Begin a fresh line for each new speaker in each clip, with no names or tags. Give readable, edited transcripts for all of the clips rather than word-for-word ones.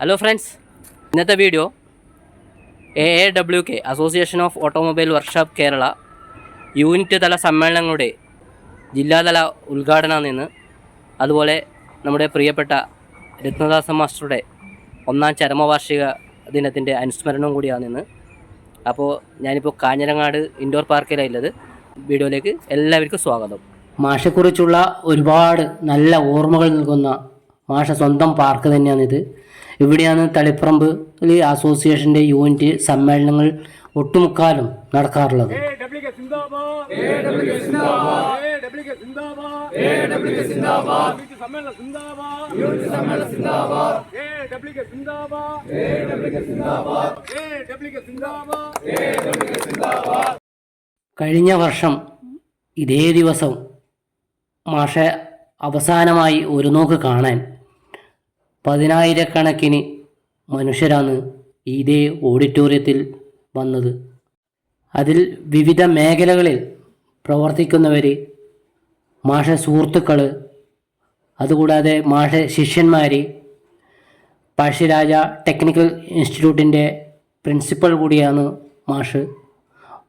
Hello friends, ഇന്നത്തെ video AAWK association of automobile workshop Kerala unit തല സമ്മേളനങ്ങളുടെ ജില്ലാതല ഉദ്ഘാടനം നിന്ന് അതുപോലെ നമ്മുടെ പ്രിയപ്പെട്ട രത്നദാസ മാസ്റ്ററുടെ 1ാം ചരമവാർഷിക ദിനത്തിൻ്റെ അനുസ്മരണവും കൂടിയാണെന്ന്. അപ്പോൾ ഞാനിപ്പോൾ കാഞ്ഞിരങ്ങാട് ഇൻഡോർ പാർക്കിലുള്ളത്. വീഡിയോയിലേക്ക് എല്ലാവർക്കും സ്വാഗതം. മാഷെക്കുറിച്ചുള്ള ഒരുപാട് നല്ല ഓർമ്മകൾ നൽകുന്ന മാഷ സ്വന്തം പാർക്ക് തന്നെയാണിത്. ഇവിടെയാണ് തളിപ്പറമ്പ് അസോസിയേഷൻ്റെ യൂണിറ്റ് സമ്മേളനങ്ങൾ ഒട്ടുമുക്കാലും നടക്കാറുള്ളത്. കഴിഞ്ഞ വർഷം ഇതേ ദിവസം മാഷെ അവസാനമായി ഒരു നോക്ക് കാണാൻ 10,000-കണക്കിന് മനുഷ്യരാണ് ഇതേ ഓഡിറ്റോറിയത്തിൽ വന്നത്. അതിൽ വിവിധ മേഖലകളിൽ പ്രവർത്തിക്കുന്നവർ, മാഷ സുഹൃത്തുക്കൾ, അതുകൂടാതെ മാഷ ശിഷ്യന്മാർ, പഴശ്ശിരാജ ടെക്നിക്കൽ ഇൻസ്റ്റിറ്റ്യൂട്ടിൻ്റെ പ്രിൻസിപ്പൽ കൂടിയാണ്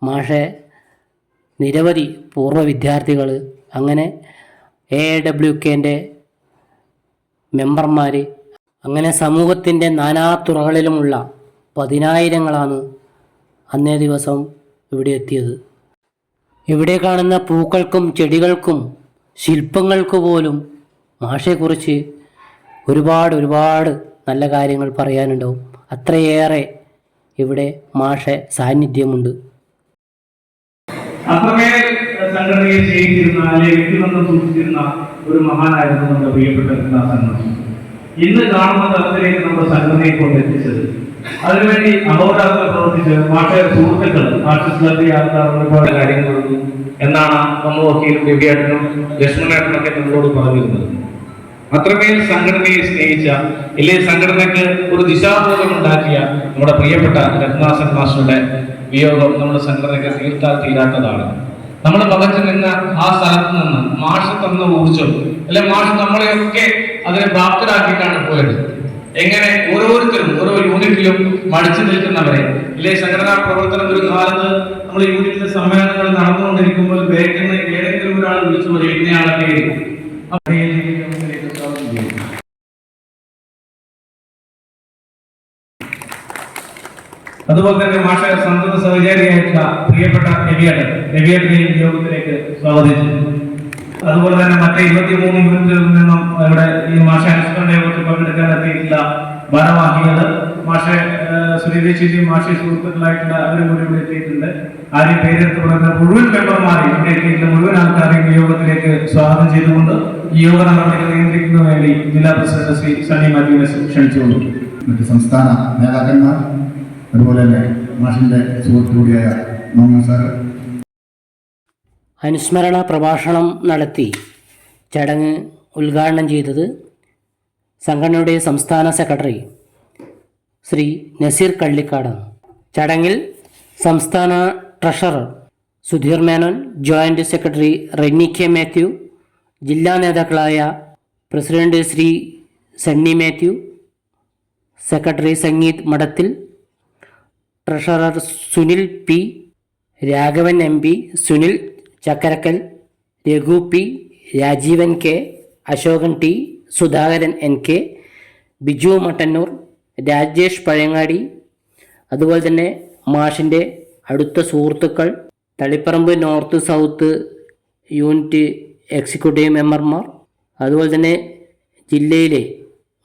മാഷെ നിരവധി പൂർവ്വ വിദ്യാർത്ഥികൾ, അങ്ങനെ AAWKൻ്റെ മെമ്പർമാർ, അങ്ങനെ സമൂഹത്തിൻ്റെ നാനാതുറകളിലുമുള്ള 10,000-ങ്ങളാണ് അന്നേ ദിവസം ഇവിടെ എത്തിയത്. ഇവിടെ കാണുന്ന പൂക്കൾക്കും ചെടികൾക്കും ശില്പങ്ങൾക്ക് പോലും മാഷെക്കുറിച്ച് ഒരുപാട് നല്ല കാര്യങ്ങൾ പറയാനുണ്ടാവും. അത്രയേറെ ഇവിടെ മാഷെ സാന്നിധ്യമുണ്ട്.
അത്രമേൽ സംഘടനയെ സ്നേഹിച്ചിരുന്ന അല്ലെങ്കിൽ വ്യക്തിബന്ധം സൂക്ഷിച്ചിരുന്ന ഒരു മഹാനായിരുന്നു നമ്മുടെ പ്രിയപ്പെട്ട സംഘടന. ഇന്ന് കാണുന്ന തലത്തിലേക്ക് നമ്മുടെ സംഘടനയെ കൊണ്ടെത്തിച്ചത്, അതിനുവേണ്ടി അഹോരാത്രം പ്രവർത്തിച്ച് മാഷെ സുഹൃത്തുക്കൾ, മാർക്സിസ്റ്റ് ഒരുപാട് കാര്യങ്ങളുണ്ട് എന്നാണ് നമ്മൾ വക്കീലും ദിവ്യേട്ടനും ലക്ഷ്മണേട്ടനൊക്കെ നമ്മളോട് പറഞ്ഞിരുന്നത്. അത്രമേൽ സംഘടനയെ സ്നേഹിച്ച, ഇല്ലെങ്കിൽ സംഘടനയ്ക്ക് ഒരു ദിശാബോധം ഉണ്ടാക്കിയ നമ്മുടെ പ്രിയപ്പെട്ട രത്നാസൻ മാസ്റ്ററുടെ വിയോഗം നമ്മുടെ സംഘടനയ്ക്ക് തീർത്താൽ തീരാത്തതാണ്. നമ്മൾ പകച്ചു നിന്ന ആ സ്ഥലത്ത് നിന്ന് മാഷ് തന്ന ഊർജ്ജം, അല്ലെ മാഷ് നമ്മളെയൊക്കെ അതിനെ പ്രാപ്തരാക്കിയിട്ടാണ് പോയത്. എങ്ങനെ ഓരോരുത്തരും ഓരോ യൂണിറ്റിലും മടിച്ചു നിൽക്കുന്നവരെ, ഇല്ലേ സംഘടനാ പ്രവർത്തനം ഒരു കാലത്ത് നമ്മൾ യൂണിറ്റിലെ സമ്മേളനങ്ങൾ നടന്നുകൊണ്ടിരിക്കുമ്പോൾ വേഗം ഏതെങ്കിലും ഒരാൾ വിളിച്ചു പറയും ഇന്നയാളൊക്കെ അതുപോലെ തന്നെ മാഷ സന്തത സഹചാരിയായിട്ടുള്ള പ്രിയപ്പെട്ട രവിയേട്ടനെയും യോഗത്തിലേക്ക് സ്വാഗതിച്ചു. അതുപോലെ തന്നെ മറ്റേ 23 യൂണിറ്റുകളിൽ നിന്നും ഇവിടെ ഈ മാഷ അനുസ്മരണ യോഗത്തിൽ പങ്കെടുക്കാൻ എത്തിയിട്ടുള്ള ഭാരവാഹികൾ, മാഷ സുരേഷി മാഷി സുഹൃത്തുക്കളായിട്ടുള്ള അവരും കൂടി ഇവിടെ എത്തിയിട്ടുണ്ട്. ആരെയും പേരെടുത്ത് പറയുന്ന മുഴുവൻ മെമ്പർമാരെയും ഇവിടെ എത്തിയിട്ടുള്ള മുഴുവൻ ആൾക്കാരെയും ഈ യോഗത്തിലേക്ക് സ്വാഗതം ചെയ്തുകൊണ്ട് ഈ യോഗ നടപടികൾ നിയന്ത്രിക്കുന്നതിന് വേണ്ടി ജില്ലാ പ്രസിഡന്റ് ശ്രീ സണ്ണി മാത്യുവിനെ ക്ഷണിച്ചുകൊണ്ടു.
മറ്റ് സംസ്ഥാന നേതാക്കന്മാർ, അതുപോലെ തന്നെ മാഷിന്റെ സുഹൃത്തു കൂടിയായ മോഹൻ സാർ
അനുസ്മരണ പ്രഭാഷണം നടത്തി ചടങ്ങ് ഉദ്ഘാടനം ചെയ്തത് സംഘടനയുടെ സംസ്ഥാന സെക്രട്ടറി ശ്രീ നസീർ കള്ളിക്കാടാണ്. ചടങ്ങിൽ സംസ്ഥാന treasurer Sudheer Menon, joint secretary Renny K Mathew, ജില്ലാ നേതാക്കളായ പ്രസിഡന്റ് ശ്രീ സണ്ണി മാത്യു, സെക്രട്ടറി സംഗീത് മഠത്തിൽ, treasurer Sunil P, Raghavan MP, Sunil Chakkarakkal, Raghu P, Rajeevan K, Ashokan T, Sudhakaran NK, Biju Mattannur, Rajesh Pazhayangadi, അതുപോലെ തന്നെ മാഷിൻ്റെ അടുത്ത സുഹൃത്തുക്കൾ, Taliparamba north south unit executive മെമ്പർമാർ, അതുപോലെ തന്നെ ജില്ലയിലെ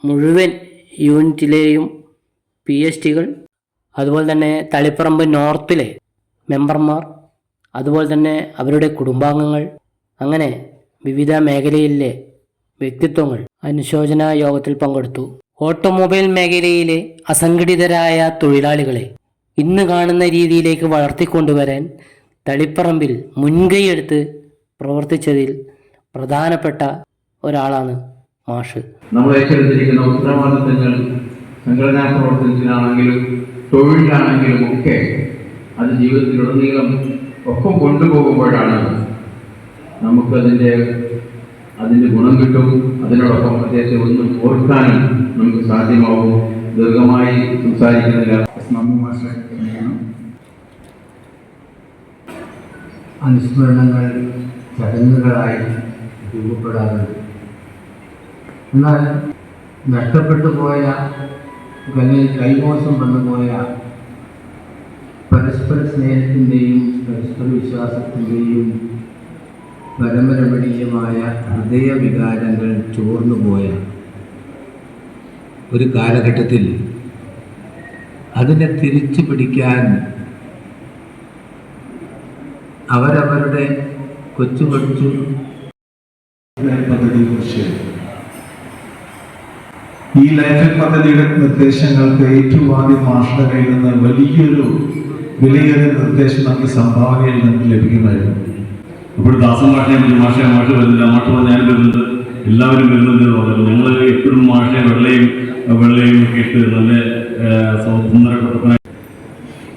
മുഴുവൻ യൂണിറ്റിലെയും PSTകൾ, അതുപോലെ തന്നെ തളിപ്പറമ്പ് നോർത്തിലെ മെമ്പർമാർ, അതുപോലെ തന്നെ അവരുടെ കുടുംബാംഗങ്ങൾ, അങ്ങനെ വിവിധ മേഖലയിലെ വ്യക്തിത്വങ്ങൾ അനുശോചന യോഗത്തിൽ പങ്കെടുത്തു. ഓട്ടോമൊബൈൽ മേഖലയിലെ അസംഘടിതരായ തൊഴിലാളികളെ ഇന്ന് കാണുന്ന രീതിയിലേക്ക് വളർത്തിക്കൊണ്ടുവരാൻ തളിപ്പറമ്പിൽ മുൻകൈയെടുത്ത് പ്രവർത്തിച്ചതിൽ പ്രധാനപ്പെട്ട ഒരാളാണ് മാഷ്.
നമ്മൾ ഏറ്റെടുത്തിരിക്കുന്ന ഉത്തരവാദിത്തങ്ങൾ സംഘടനാ പ്രവർത്തനത്തിലാണെങ്കിലും തൊഴിലാണെങ്കിലും ഒക്കെ അത് ജീവിതത്തിലുടനീളം ഒപ്പം കൊണ്ടുപോകുമ്പോഴാണ് നമുക്കതിൻ്റെ ഗുണം കിട്ടും. അതിനോടൊപ്പം അദ്ദേഹത്തെ ഒന്നും ഓർക്കാനും നമുക്ക് സാധ്യമാവും. ദീർഘമായി സംസാരിക്കുന്നില്ല.
നന്ദി മാഷെ ക്ഷണിക്കണം.
അനുസ്മരണങ്ങൾ ചടങ്ങുകളായി രൂപപ്പെടാറുണ്ട്. എന്നാൽ നഷ്ടപ്പെട്ടു പോയ അല്ലെങ്കിൽ കൈമോശം വന്നുപോയ പരസ്പര സ്നേഹത്തിൻ്റെയും പരസ്പര വിശ്വാസത്തിൻ്റെയും പരമരമണീയമായ ഹൃദയവികാരങ്ങൾ ചോർന്നുപോയ ഒരു കാലഘട്ടത്തിൽ അതിനെ തിരിച്ചു പിടിക്കാൻ അവരവരുടെ കൊച്ചു
പദ്ധതിയെക്കുറിച്ച് ഈ ലൈഫ് പദ്ധതിയുടെ നിർദ്ദേശങ്ങൾക്ക് ഏറ്റവും ആദ്യം മാഷുടെ കയ്യിൽ നിന്ന് വലിയൊരു വിലയേറിയ നിർദ്ദേശം നമുക്ക് സംഭാവനയിൽ നമുക്ക് ലഭിക്കുമായിരുന്നു.
അപ്പോൾ ദാസൻ മാഷെ മാഷ വരുന്നില്ല, മാഷ ഞാൻ വരുന്നുണ്ട്, എല്ലാവരും വരുന്നുണ്ട് എന്ന് പറഞ്ഞു. ഞങ്ങൾ എപ്പോഴും മാഷെ വെള്ളയും ഒക്കെ ഇട്ട് നല്ല സുന്ദരപ്പെട്ട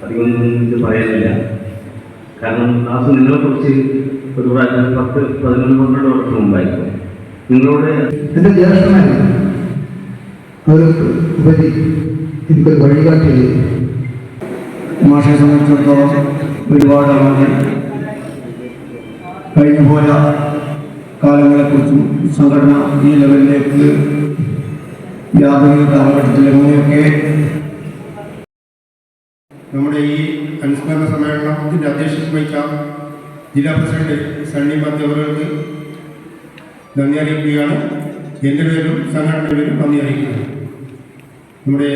അധികമൊന്നും ഇത് പറയാനില്ല. കാരണം ദാസ് നിങ്ങളെക്കുറിച്ച് ഒരു പ്രാവശ്യം 10-11 വർഷം മുമ്പായിരുന്നു നിങ്ങളോട്
എൻ്റെ ജ്യേഷ്ഠനായിരുന്നു അവർക്ക് ഉപരി എനിക്കൊരു വഴികാട്ടി.
മാഷെ സംബന്ധിച്ചിടത്തോളം ഒരുപാട് ആളുകൾ കഴിഞ്ഞുപോയ കാലങ്ങളെക്കുറിച്ചും സംഘടന ഈ ലെവലിലേക്ക് യാതൊരു കാലഘട്ടത്തിൽ എങ്ങനെയൊക്കെ
നമ്മുടെ ഈ അനുസ്മരണ സമ്മേളനത്തിൻ്റെ അധ്യക്ഷത വഹിച്ച ജില്ലാ പ്രസിഡന്റ് സണ്ണി മാത്യു അവർക്ക് നന്ദി അറിയിക്കുകയാണ്. എൻ്റെ പേരും സംഘടനയുടെ പേരും നന്ദി അറിയിക്കുകയാണ്. നമ്മുടെ